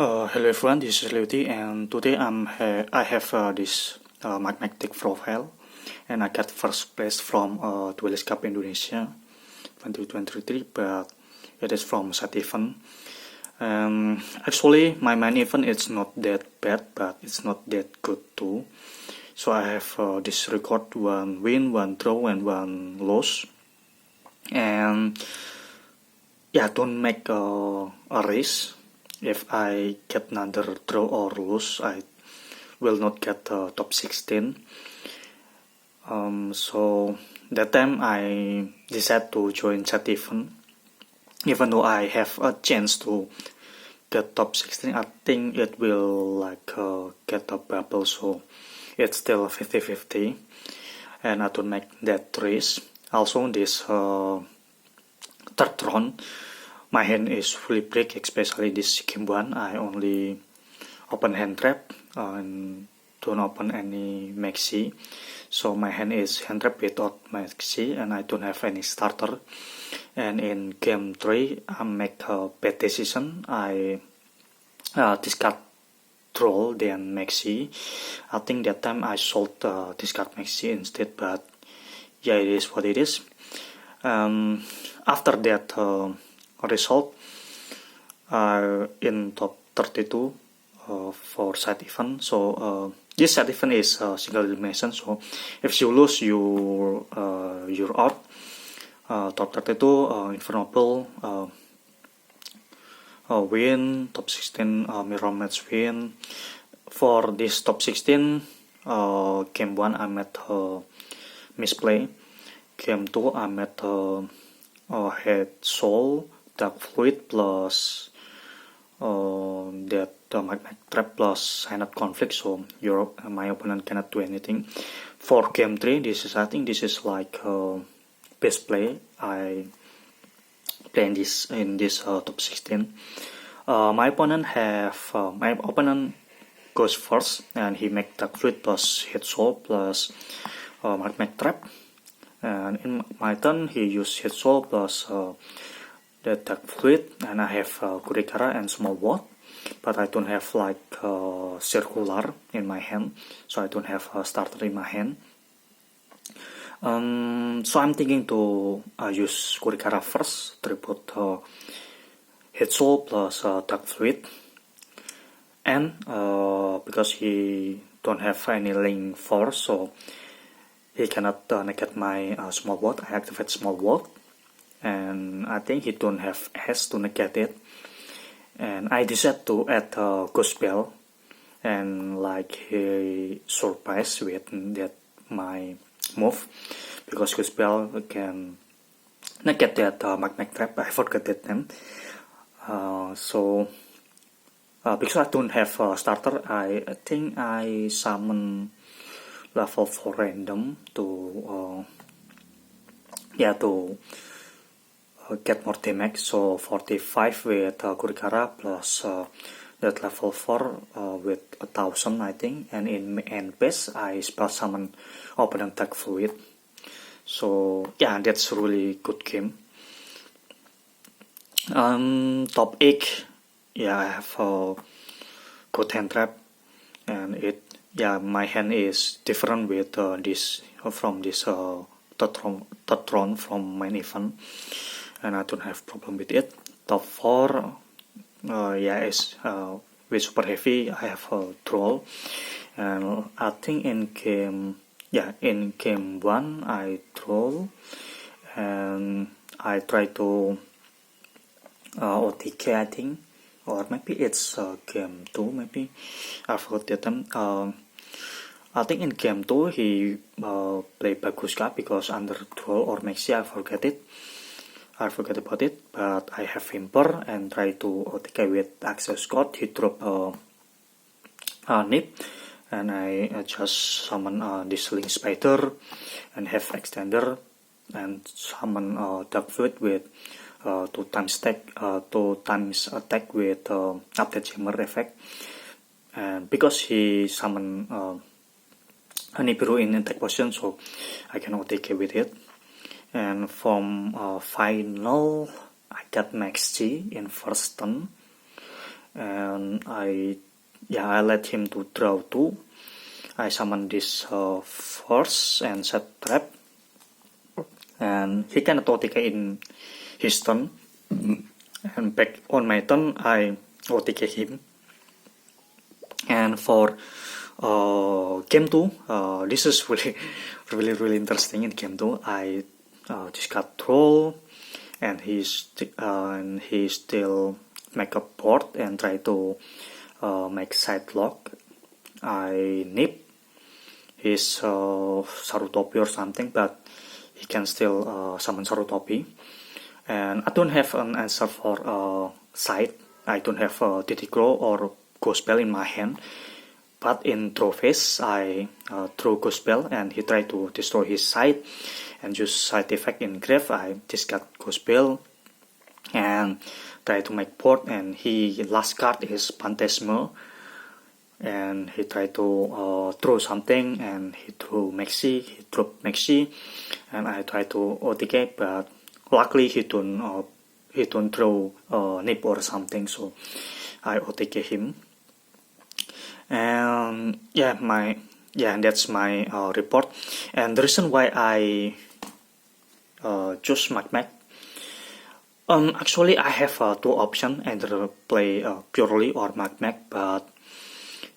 Hello everyone, this is Leuti, and today I have this magnetic profile, and I got first place from Duelist Cup Indonesia 2023, but it is from set event. Actually, my main event is not that bad, but it's not that good too. So I have this record: 1 win, 1 draw, and 1 loss. And yeah, don't make a race. If I get another draw or lose, I will not get top 16. So that time I decided to join set event. Even though I have a chance to get top 16, I think it will get a bubble, so it's still 50-50, and I don't make that race. Also, this third round, my hand is fully break, especially this game 1. I only open hand trap and don't open any maxi. So my hand is hand trap without maxi, and I don't have any starter. And in game 3, I make a bad decision. I discard troll then maxi. I think that time I sold discard maxi instead, but yeah, it is what it is. After that result, in top 32 for side event. So this side event is single elimination. So if you lose, you're out. Top 32 Invulnerable win. Top 16 mirror match win. For this top 16, game 1 I made misplay. Game 2 I made head soul, dark fluid plus that Mathmech trap plus silent conflict, so my opponent cannot do anything. For game 3, I think this is like best play. I play in this top 16. My opponent goes first, and he make dark fluid plus head soul plus Mathmech trap. And in my turn, he used head soul plus the dark fluid, and I have Kurikara and small ward, but I don't have circular in my hand, so I don't have a starter in my hand. So I'm thinking to use Kurikara first, tribute head soul plus dark fluid, and because he don't have any link force, so he cannot negate my small ward. I activate small ward, and I think he don't have S to negate it. And I decided to add Ghost Bell, and he surprised with that my move, because Ghost Bell can negate that Mathmech trap. I forgot that name. So because I don't have a starter, I think I summon level 4 random to get more damage. So 45 with Kurikara plus that level 4 with 1000, I think. And in end base, I spell summon opponent dark fluid. So yeah, that's really good game. Top 8, yeah, I have a good hand trap, and my hand is different with this from this third round from main event, and I don't have problem with it. Top 4, is with super heavy. I have a troll, and I think in game 1 I troll, and I try to OTK, I think, or maybe it's game 2, maybe I forgot that time. I think in game 2 he played Baguska because under duel or maxi, I forget about it, but I have Imper and try to OTK with access code. He drop nip, and I just summon this link spider and have extender, and summon dark fluid with 2 times attack with update jammer effect. And because he summon Nibiru in attack position, so I can OTK with it. And from final, I got Max G in first turn, and I let him to draw 2. I summon this force and set trap, and he cannot OTK in his turn, and back on my turn I OTK him. And for game 2, this is really interesting. In game 2 I discard troll, and he still make a board and try to make side lock. I nip his Sarutopi or something, but he can still summon Sarutopi. And I don't have an answer for side. I don't have Titikro or Gospel in my hand. But in draw phase, I throw Gospel and he tried to destroy his side and use side effect in grave. I discard Gospel and try to make board, and he last card is Phantasma, and he tried to throw something, and he threw Maxi, he dropped Maxi, and I tried to OTK, but luckily he don't throw nip or something, so I OTK him. And that's my report. And the reason why I choose Mathmech, actually I have 2 options, either play purely or Mathmech, but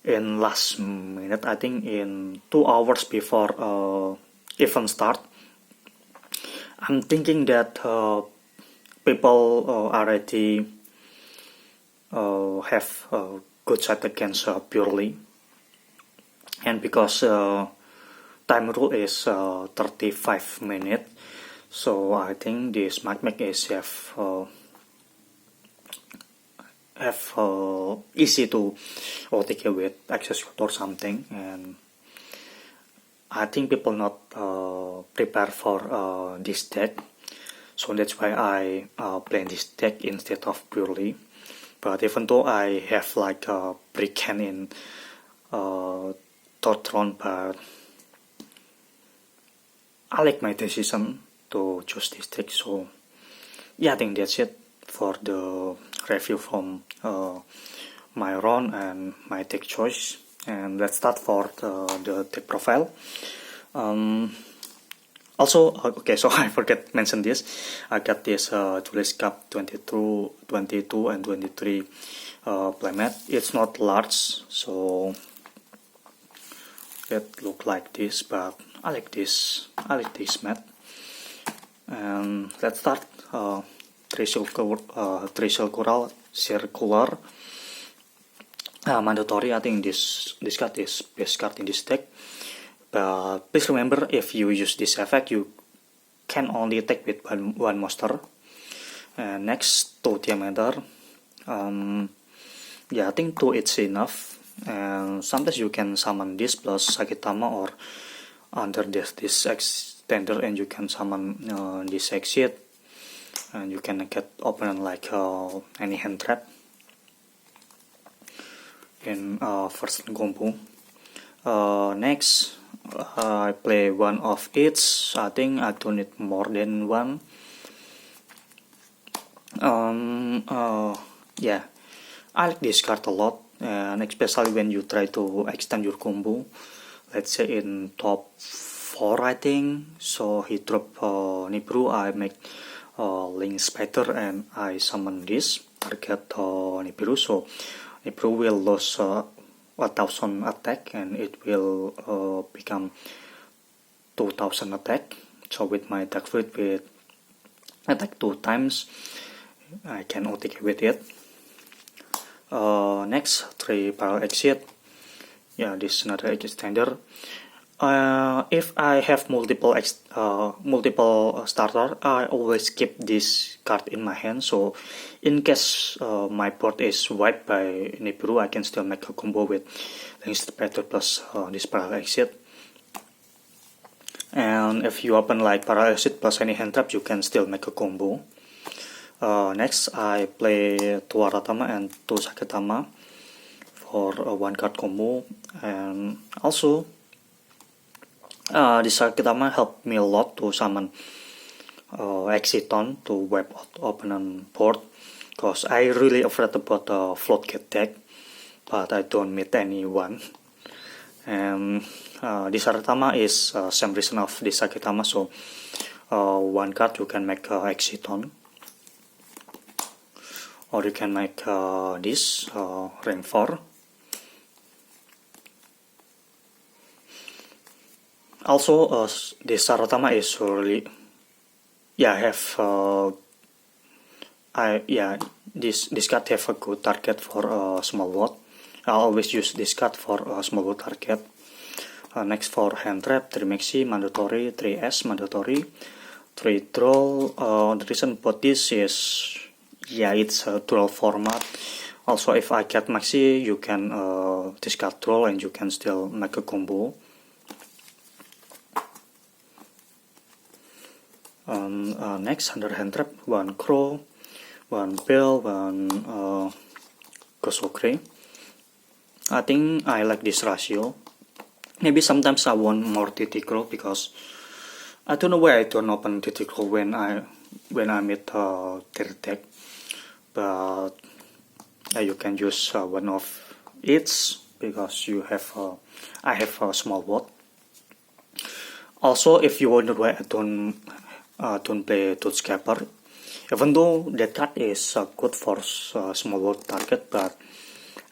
in last minute, I think in 2 hours before event start, I'm thinking that people already have good side against purely, and because time rule is 35 minutes, so I think this Mathmech is have easy to OTK with access or something, and I think people not prepare for this deck, so that's why I play this deck instead of purely. But even though I have like a brick hand in third round, but I like my decision to choose this deck. So I think that's it for the review from my run and my deck choice. And let's start for the deck profile. Also, okay, so I forget to mention this. I got this Duelist Cup 22 and 23 playmat. It's not large, so it look like this, but I like this mat. And let's start. Circular. Mandatory. I think this card is best card in this deck. But please remember, if you use this effect, you can only attack with one monster. And next, 2 diameter. I think 2 is enough. And sometimes you can summon this plus Sakitama, or under this extender, and you can summon this exit, and you can get opponent like any hand trap in first combo. Next, I play one of each. I think I don't need more than one. I like this card a lot, and especially when you try to extend your combo. Let's say in top 4, I think. So he drop Nibru, I make Link Spider, and I summon this target Nibiru. So Nibiru will lose 1000 attack, and it will become 2000 attack. So with my Dark Fluid with attack 2 times, I can OTK with it. Next, 3 parallel exit. This is another extender. If I have multiple starter, I always keep this card in my hand. So in case my board is wiped by Nibiru, I can still make a combo with Link Spider plus this parallel exit. And if you open like parallel exit plus any hand trap, you can still make a combo. Next, I play 2 Aratama and 2 Sakitama for a 1 card combo. And also, this Sakitama helped me a lot to summon Exiton to wipe out opponent board, Cause I really afraid about the float get deck, but I don't meet anyone. And this Saratama is same reason of this Sakitama, so one card you can make exit on, or you can make this rank 4. Also, this Saratama is really, this card have a good target for small word. I always use this card for small word target. Next for hand trap, 3 maxi mandatory, 3s mandatory, 3 draw. The reason for this is, it's a dual format. Also, if I get maxi, you can discard draw and you can still make a combo. Next, under hand trap, 1 crow, 1 bell, 1 gosokre. I think I like this ratio. Maybe sometimes I want more TT crow because I don't know why I don't open TT crow when I meet their deck. But you can use one of each because you have I have a small board. Also, if you wonder why I don't play Toothscaper, even though that card is good for small board target, but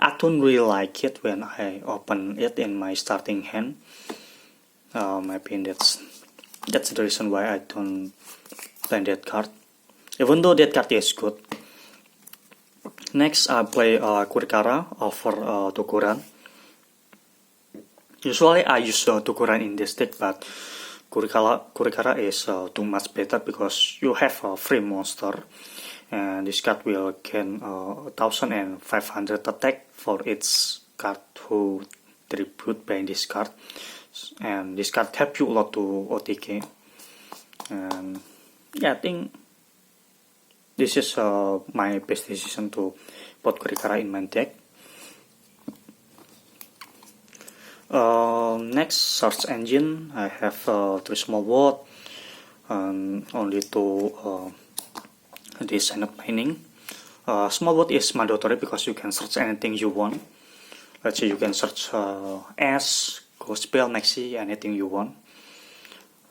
I don't really like it when I open it in my starting hand. Maybe that's the reason why I don't play that card, even though that card is good. Next, I play Kurikara over Tukuran. Usually I use Tukuran in this deck, but Kurikara is too much better because you have a free monster, and this card will gain 1500 attack for each card who tribute by this card, and this card help you a lot to OTK. And I think this is my best decision to put Kurikara in my deck. Next, search engine. I have 3 small word and only 2 this sign up mining. Small word is mandatory because you can search anything you want. Let's say you can search S, Gospel, Maxi, anything you want.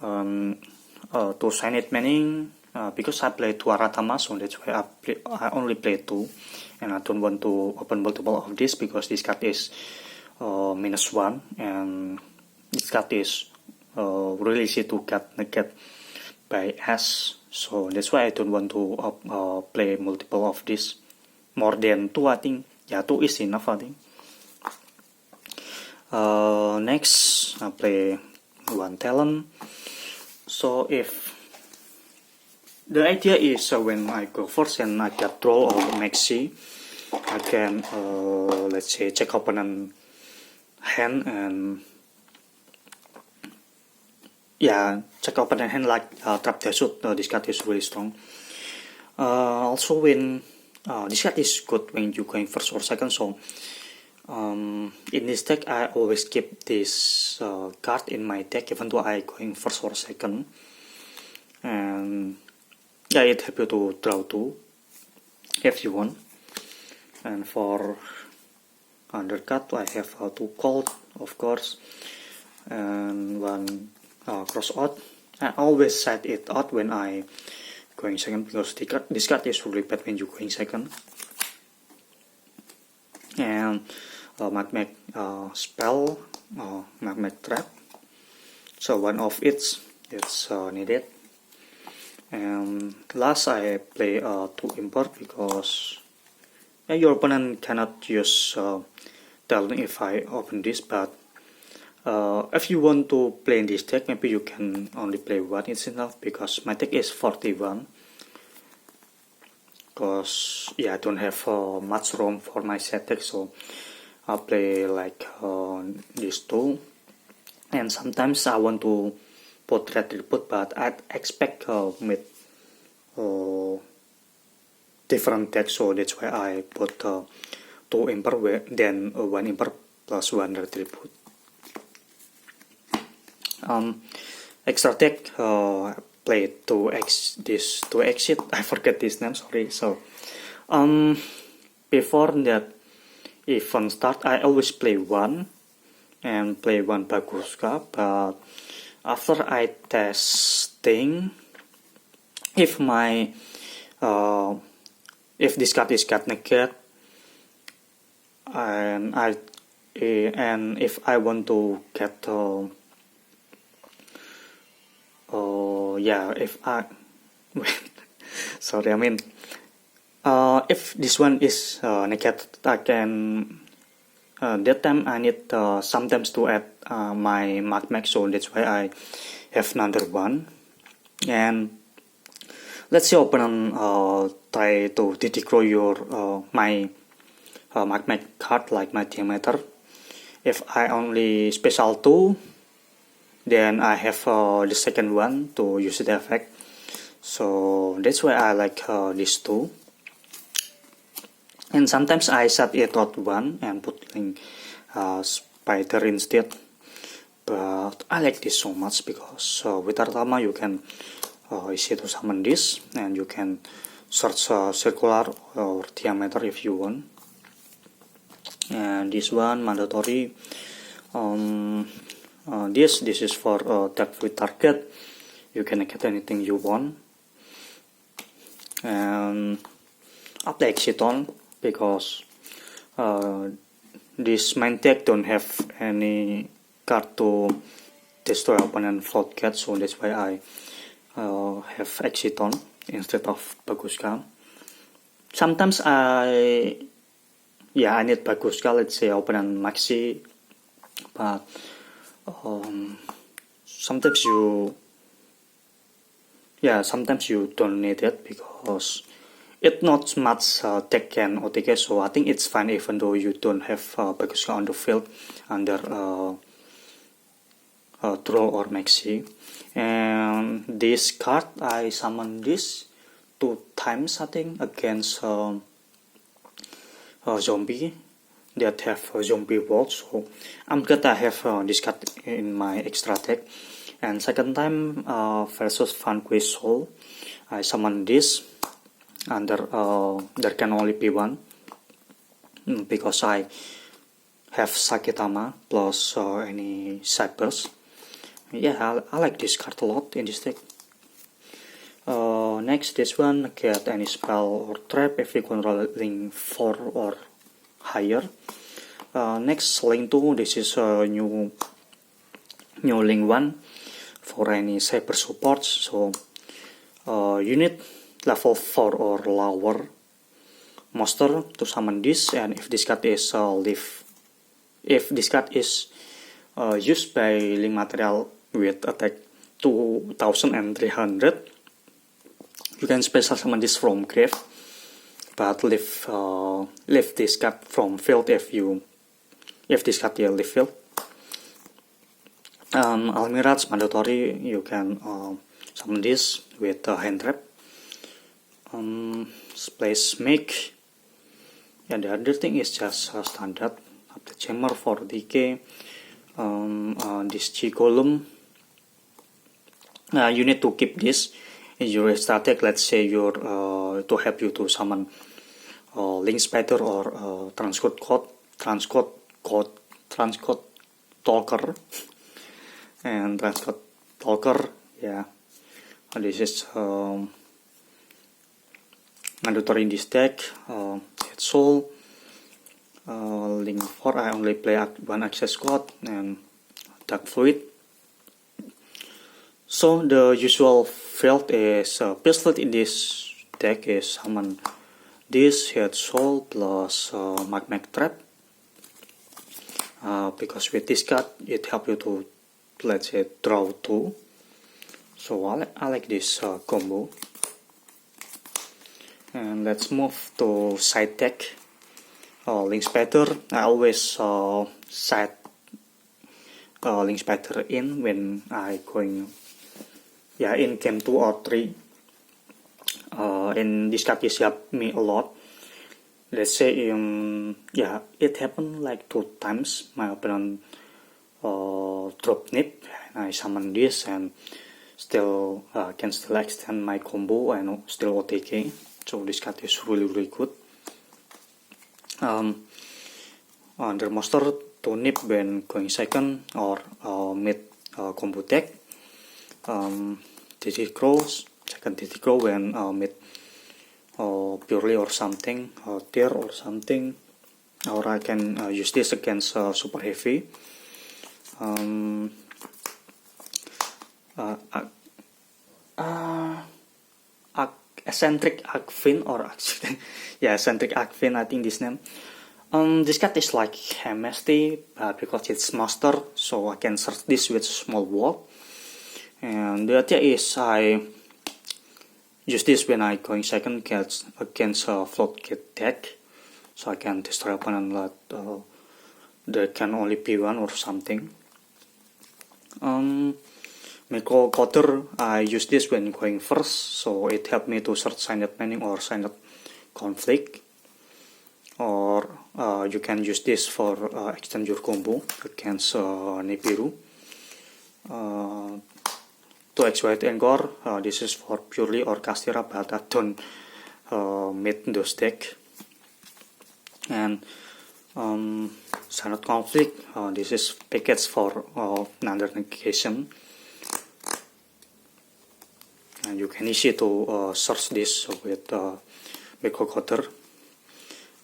To sign it mining, because I play 2 Aratama, so that's why I only play 2, and I don't want to open multiple of this because this card is -1, and this card is really easy to get negated by S, so that's why I don't want to play multiple of this. More than 2, I think. 2 is enough, I think. Next, I play 1 talent. So if the idea is when I go first and I get draw or maxi, I can let's say check opponent hand and check opponent hand like trap desert. This card is really strong. Also when this card is good when you going first or second, so in this deck I always keep this card in my deck even though I going first or second, and it helps you to draw 2 if you want. And for undercut I have 2 cold, of course, and 1 cross out. I always set it out when I going second because this card is really bad when you going second. And Mathmech spell, Mathmech trap, so 1 of it's needed. And last I play 2 import because your opponent cannot use talent if I open this, but if you want to play in this deck, maybe you can only play 1, it's enough because my deck is 41. Because I don't have much room for my set deck, so I'll play like these 2. And sometimes I want to put red tribute, but I expect with different decks, so that's why I put 2 imper, then 1 imper plus 1 red tribute. Extra deck, play this to exit. I forget this name, sorry. So Before that event start, I always play one and play one Baguska, but after I testing, if my if this card is got negated, and if I want to get if I sorry, I mean if this one is negated, I can that time I need sometimes to add my Mathmech, so that's why I have another one. And let's say opponent try to decrow your my Mathmech card like my diameter. If I only special 2, then I have the second one to use the effect. So that's why I like these two. And sometimes I set it at 1 and put link spider instead. But I like this so much because with Artama you can easy to summon this, and you can search circular or diameter if you want. And this one mandatory. This is for tap with target. You can get anything you want. And apply Exiton because this main deck don't have any card to destroy opponent float cat, so that's why I have Exiton instead of Baguska. Sometimes I need Baguska, let's say opponent Maxi, but sometimes you don't need it because it's not much tech can OTK, so I think it's fine even though you don't have Baguska on the field under draw or Maxi. And this card I summon this 2 times I think against zombie that have zombie world, so I'm glad I have this card in my extra deck. And second time versus Vanquish Soul, I summon this under there can only be one because I have Sakitama plus any Cypress. Yeah, I like this card a lot in this deck. Next, this one, get any spell or trap if you controlling 4 or higher. Next, link 2, this is a new link 1 for any cyber supports. So you need level 4 or lower monster to summon this, and if this card is used by link material with attack 2300, you can special summon this from grave, but leave this card from field if this card leave field. Almirage mandatory, you can summon this with hand trap. Place make, and the other thing is just standard. The chamber for DK. This G column, you need to keep this in your strategy. Let's say your to help you to summon link spider or transcode talker and transcode talker. Yeah, this is mandatory in this deck. Head soul. Link 4, I only play one access code and dark fluid. So the usual field is pistol in this deck is summon this head soul plus Mathmech trap, because with this card it helps you to, let's say, draw 2. So I like this combo. And let's move to side deck. Link spider, I always side link spider in when I going in game 2 or 3. And this card is helped me a lot. Let's say it happened like 2 times. My opponent drop nip and I summon this and still can still extend my combo and still OTK. so this card is really good. Under master to nip when going second or mid combo deck. DT cross, second DT crow when mid purely or something, tier or something, or I can use this against super heavy. Eccentric Agfin or actually, yeah, eccentric Agfin, I think this name. This card is like MST, but because it's master, so I can search this with small wall. And the idea is I use this when I going second against a floodgate deck, so I can destroy opponent like there can only be one or something. Micro quarter, I use this when going first, so it helped me to search signed mining or signed conflict. Or you can use this for extend your combo against Nibiru. 2x White Angkor, this is for purely or Castira, but I don't meet those deck. And Signed conflict, this is package for another negation. And you can easy to search this with Micro Quarter.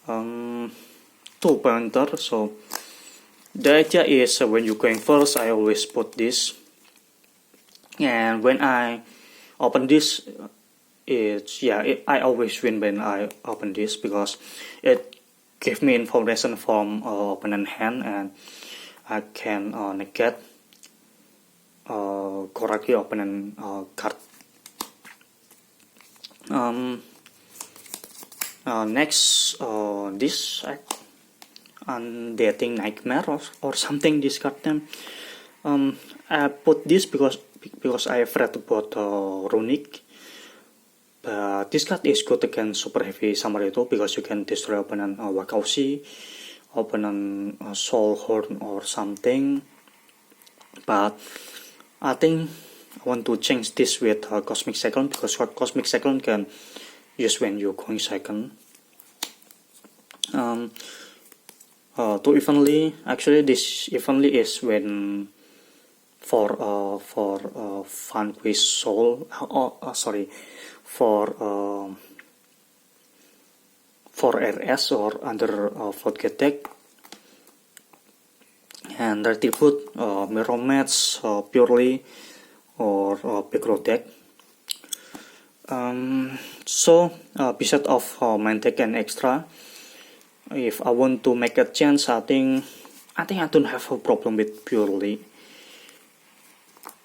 2 pointer, so the idea is when you're going first, I always put this, and when I open this, I always win when I open this because it gives me information from opponent hand, and I can negate correctly opponent card. Next, this Undating Nightmare or something, this card name. I put this because I afraid about Runic. But this card is good against super heavy Samurai too, because you can destroy opponent Wakaushi, opponent Soul Horn or something. But I think I want to change this with Cosmic Cyclone, because Cosmic Cyclone can use when you're going second. To evenly, actually this evenly is when for Vanquish Soul, for RS or under Floodgate deck, and Dirty Foot, Mirror Match, purely or Backroad deck. So besides of main deck and extra, if I want to make a change, I think I don't have a problem with purely,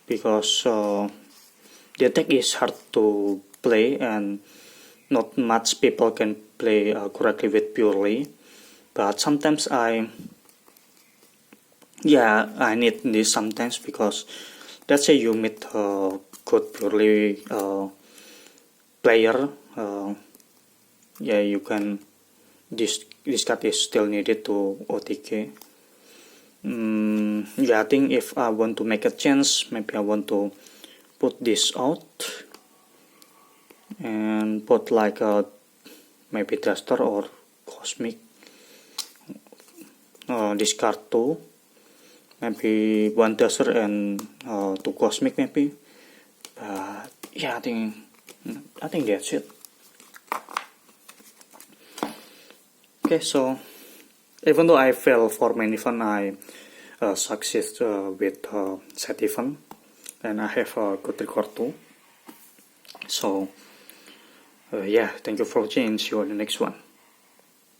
because the deck is hard to play and not much people can play correctly with purely. But sometimes I need this sometimes, because let's say you meet a good purely player, you can this card is still needed to OTK. I think if I want to make a change, maybe I want to put this out and put like a maybe Duster or Cosmic. Discard 2, maybe 1 Duster and 2 Cosmic maybe. But yeah, I think that's it. Okay, so even though I fail for main event, I succeed with set event, and I have a good record too. So thank you for watching, and see you on the next one.